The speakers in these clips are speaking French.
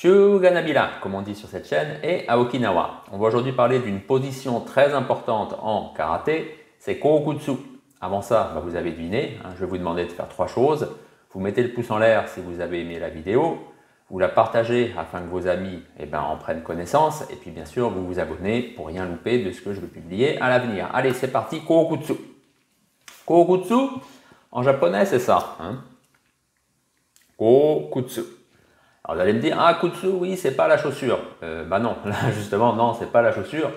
Chuganabila, comme on dit sur cette chaîne, et à Okinawa. On va aujourd'hui parler d'une position très importante en karaté, c'est Kokutsu. Avant ça, vous avez deviné, je vais vous demander de faire trois choses. Vous mettez le pouce en l'air si vous avez aimé la vidéo, vous la partagez afin que vos amis en prennent connaissance, et puis bien sûr, vous vous abonnez pour rien louper de ce que je vais publier à l'avenir. Allez, c'est parti, Kokutsu. Kokutsu, en japonais, c'est ça. Kokutsu. Alors vous allez me dire, ah, kutsu, oui, c'est pas la chaussure. Non, là justement, non, c'est pas la chaussure.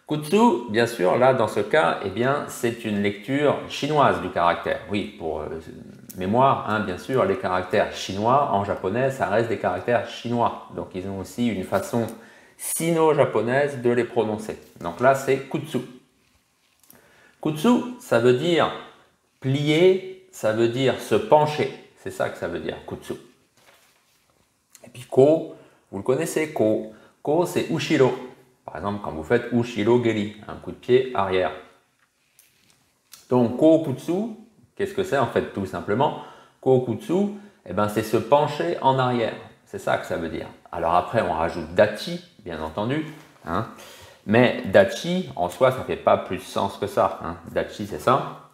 Kutsu, bien sûr, là dans ce cas, c'est une lecture chinoise du caractère. Oui, pour mémoire, bien sûr, les caractères chinois en japonais, ça reste des caractères chinois. Donc ils ont aussi une façon sino-japonaise de les prononcer. Donc là, c'est kutsu. Kutsu, ça veut dire plier, ça veut dire se pencher. C'est ça que ça veut dire, kutsu. Et puis ko, vous le connaissez, ko. Ko, c'est ushiro. Par exemple, quand vous faites ushiro geri, un coup de pied arrière. Donc, kokutsu, qu'est-ce que c'est en fait tout simplement? Kokutsu, c'est se pencher en arrière. C'est ça que ça veut dire. Alors après, on rajoute dachi, bien entendu. Mais dachi, en soi, ça ne fait pas plus sens que ça. Dachi, c'est ça.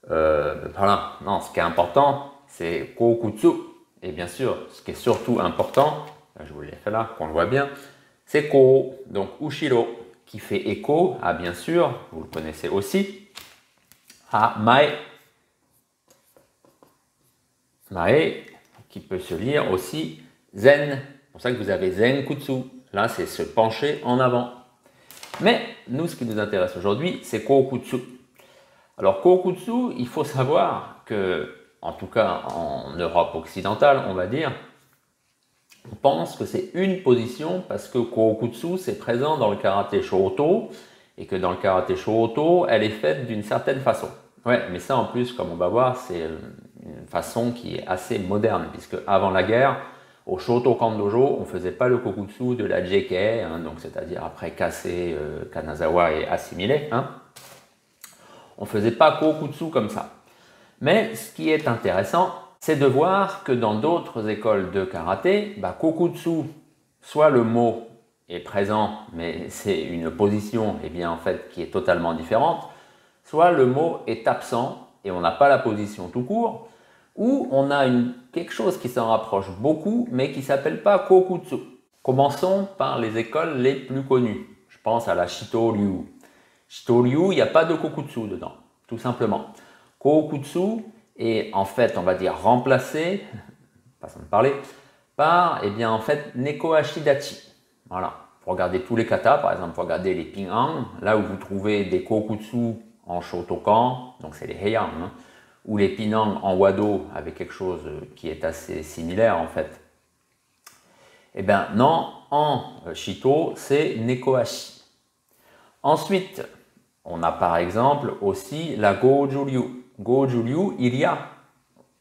Voilà. Non, ce qui est important, c'est kokutsu. Et bien sûr, ce qui est surtout important, je vous l'ai fait là, qu'on le voit bien, c'est ko, donc ushiro, qui fait écho à, bien sûr, vous le connaissez aussi, à mae. Mae, qui peut se lire aussi zen. C'est pour ça que vous avez zenkutsu. Là, c'est se pencher en avant. Mais nous, ce qui nous intéresse aujourd'hui, c'est kokutsu. Alors, kokutsu, il faut savoir que, en tout cas en Europe occidentale, on va dire, on pense que c'est une position parce que Kokutsu, c'est présent dans le karaté Shoto et que dans le karaté Shoto, elle est faite d'une certaine façon. Ouais, mais ça en plus, comme on va voir, c'est une façon qui est assez moderne puisque avant la guerre, au Shotokan Dojo, on ne faisait pas le Kokutsu de la JK, donc c'est-à-dire après Kase, Kanazawa et assimilé. On ne faisait pas Kokutsu comme ça. Mais ce qui est intéressant, c'est de voir que dans d'autres écoles de karaté, kokutsu, soit le mot est présent, mais c'est une position en fait, qui est totalement différente, soit le mot est absent et on n'a pas la position tout court, ou on a quelque chose qui s'en rapproche beaucoup, mais qui ne s'appelle pas kokutsu. Commençons par les écoles les plus connues. Je pense à la Shito-ryu. Shito-ryu, il n'y a pas de kokutsu dedans, tout simplement. Kokutsu est en fait, on va dire, remplacé, façon de parler, par en fait, Neko Ashidachi. Voilà. Pour regarder tous les katas, par exemple, pour regarder les Ping-An, là où vous trouvez des Kokutsu en Shotokan, donc c'est les Heian, ou les Pinang en Wado avec quelque chose qui est assez similaire en fait. Non, en Shito, c'est Nekoashi. Ensuite, on a par exemple aussi la Goju-ryu. Goju-ryu,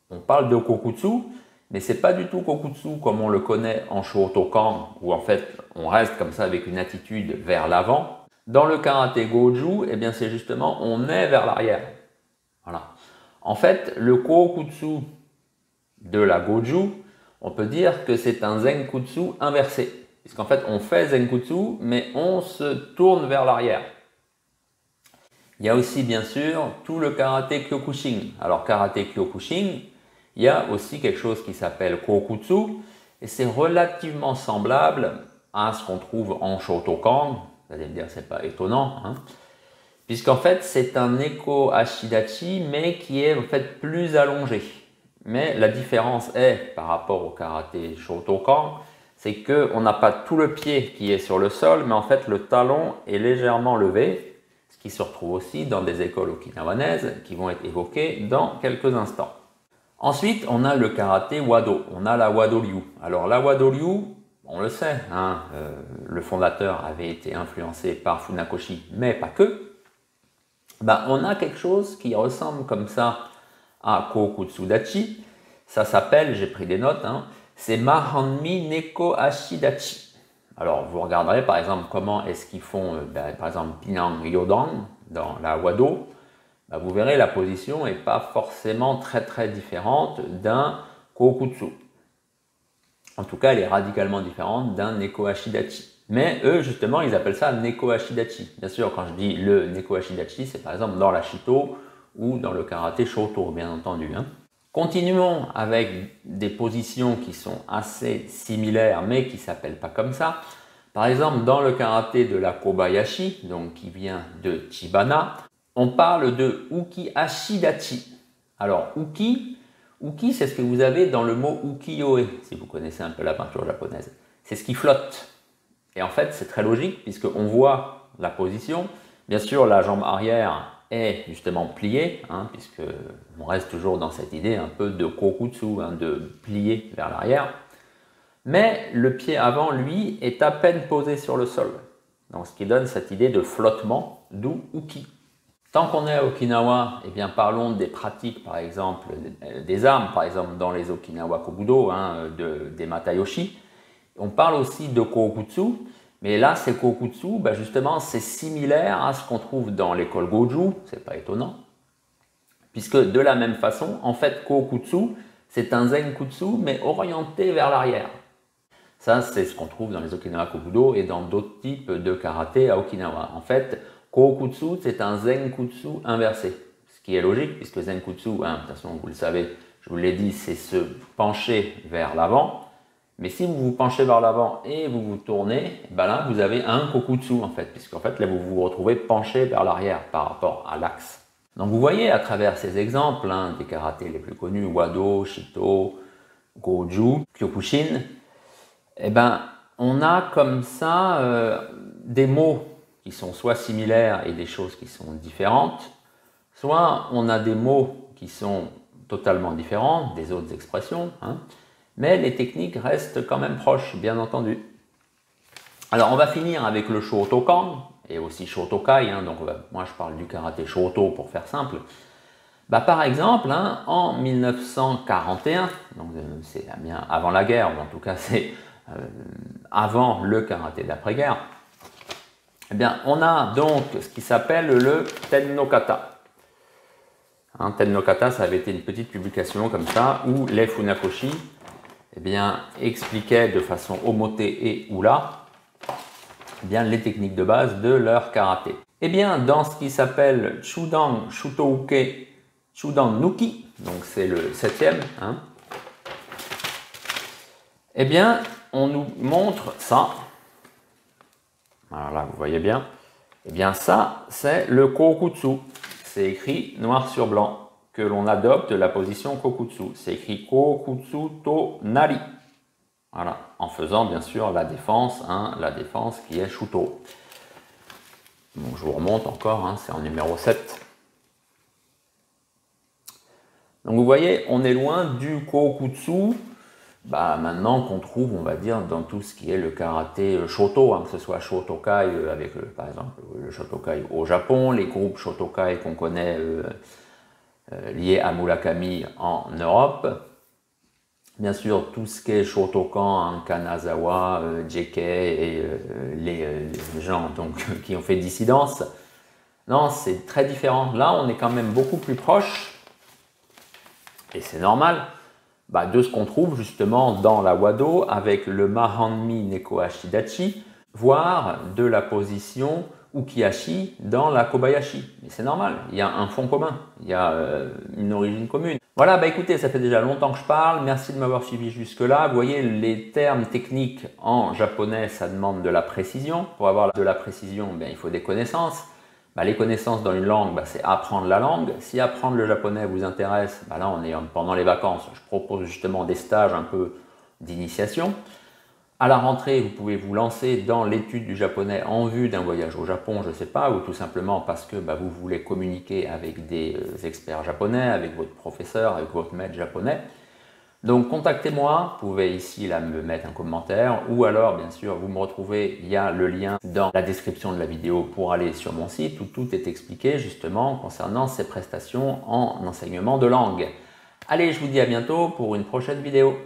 on parle de Kokutsu, mais c'est pas du tout Kokutsu comme on le connaît en Shotokan, où en fait on reste comme ça avec une attitude vers l'avant. Dans le karaté Goju, c'est justement on est vers l'arrière. Voilà. En fait, le Kokutsu de la Goju, on peut dire que c'est un Zenkutsu inversé. Puisqu'en fait on fait Zenkutsu, mais on se tourne vers l'arrière. Il y a aussi bien sûr tout le karaté Kyokushin. Alors karaté Kyokushin, il y a aussi quelque chose qui s'appelle Kokutsu et c'est relativement semblable à ce qu'on trouve en Shotokan. Vous allez me dire c'est pas étonnant, puisqu'en fait c'est un Neko Ashidachi mais qui est en fait plus allongé. Mais la différence est par rapport au karaté Shotokan, c'est qu'on n'a pas tout le pied qui est sur le sol, mais en fait le talon est légèrement levé. Qui se retrouve aussi dans des écoles okinawanaises qui vont être évoquées dans quelques instants. Ensuite, on a le karaté Wado, on a la Wado-ryu. Alors la Wado-ryu, on le sait, le fondateur avait été influencé par Funakoshi, mais pas que. On a quelque chose qui ressemble comme ça à Kokutsudachi. Ça s'appelle, j'ai pris des notes, c'est Mahanmi Neko Ashidachi. Alors, vous regarderez par exemple comment est-ce qu'ils font, par exemple, Pinang Yodang dans la Wado. Vous verrez la position n'est pas forcément très différente d'un Kokutsu. En tout cas, elle est radicalement différente d'un Neko Ashidachi. Mais eux, justement, ils appellent ça Neko Ashidachi. Bien sûr, quand je dis le Neko Ashidachi, c'est par exemple dans la Shito ou dans le karaté Shoto, bien entendu. Continuons avec des positions qui sont assez similaires, mais qui ne s'appellent pas comme ça. Par exemple, dans le karaté de la Kobayashi, donc qui vient de Chibana, on parle de Uki Ashidachi. Alors, Uki, c'est ce que vous avez dans le mot ukiyo-e, si vous connaissez un peu la peinture japonaise. C'est ce qui flotte. Et en fait, c'est très logique, puisqu'on voit la position. Bien sûr, la jambe arrière est justement pliée, puisqu'on reste toujours dans cette idée un peu de kokutsu, de plier vers l'arrière. Mais le pied avant, lui, est à peine posé sur le sol. Donc, ce qui donne cette idée de flottement, d'où uki. Tant qu'on est à Okinawa, eh bien, parlons des pratiques, par exemple, des armes, par exemple, dans les Okinawa Kobudo, des Matayoshi. On parle aussi de Kokutsu, mais là, ces Kokutsu, justement, c'est similaire à ce qu'on trouve dans l'école Goju, c'est pas étonnant, puisque de la même façon, en fait, Kokutsu, c'est un Zenkutsu, mais orienté vers l'arrière. Ça, c'est ce qu'on trouve dans les Okinawa Kobudo et dans d'autres types de karaté à Okinawa. En fait, Kokutsu, c'est un Zenkutsu inversé. Ce qui est logique, puisque Zenkutsu, de toute façon, vous le savez, je vous l'ai dit, c'est se pencher vers l'avant. Mais si vous vous penchez vers l'avant et vous vous tournez, là, vous avez un Kokutsu, en fait, puisqu'en fait, là, vous vous retrouvez penché vers l'arrière par rapport à l'axe. Donc, vous voyez, à travers ces exemples, des karatés les plus connus, Wado, Shito, Goju, Kyokushin, on a comme ça des mots qui sont soit similaires et des choses qui sont différentes, soit on a des mots qui sont totalement différents des autres expressions, mais les techniques restent quand même proches, bien entendu. Alors on va finir avec le Shotokan et aussi Shotokai, donc moi je parle du karaté Shoto pour faire simple. Par exemple, en 1941, donc c'est bien avant la guerre, ou en tout cas c'est avant le karaté d'après-guerre, on a donc ce qui s'appelle le Ten no Kata. Ten no Kata, ça avait été une petite publication comme ça, où les Funakoshi expliquaient de façon omote et oula les techniques de base de leur karaté. Dans ce qui s'appelle Chudan Shutouke Chudan Nuki, donc c'est le 7e, on nous montre ça. Alors là, vous voyez bien. Ça, c'est le Kokutsu. C'est écrit noir sur blanc que l'on adopte la position Kokutsu. C'est écrit Kokutsu to Nari. Voilà, en faisant bien sûr la défense qui est Shuto. Donc je vous remonte encore, c'est en numéro 7. Donc vous voyez, on est loin du Kokutsu, maintenant qu'on trouve, on va dire, dans tout ce qui est le karaté Shoto, que ce soit Shotokai avec par exemple le Shotokai au Japon, les groupes Shotokai qu'on connaît liés à Murakami en Europe. Bien sûr, tout ce qui est Shotokan, Kanazawa, JK et les gens qui ont fait dissidence. Non, c'est très différent. Là, on est quand même beaucoup plus proche. Et c'est normal de ce qu'on trouve justement dans la Wado avec le Mahanmi Neko Ashidachi, voire de la position Ukihashi dans la Kobayashi. Mais c'est normal, il y a un fond commun, il y a une origine commune. Voilà, écoutez, ça fait déjà longtemps que je parle, merci de m'avoir suivi jusque-là. Vous voyez, les termes techniques en japonais, ça demande de la précision. Pour avoir de la précision, il faut des connaissances. Les connaissances dans une langue, c'est apprendre la langue. Si apprendre le japonais vous intéresse, là on est pendant les vacances. Je propose justement des stages un peu d'initiation. À la rentrée, vous pouvez vous lancer dans l'étude du japonais en vue d'un voyage au Japon, je ne sais pas, ou tout simplement parce que vous voulez communiquer avec des experts japonais, avec votre professeur, avec votre maître japonais. Donc contactez-moi, vous pouvez ici me mettre un commentaire ou alors bien sûr vous me retrouvez, il y a le lien dans la description de la vidéo pour aller sur mon site où tout est expliqué justement concernant ces prestations en enseignement de langue. Allez, je vous dis à bientôt pour une prochaine vidéo.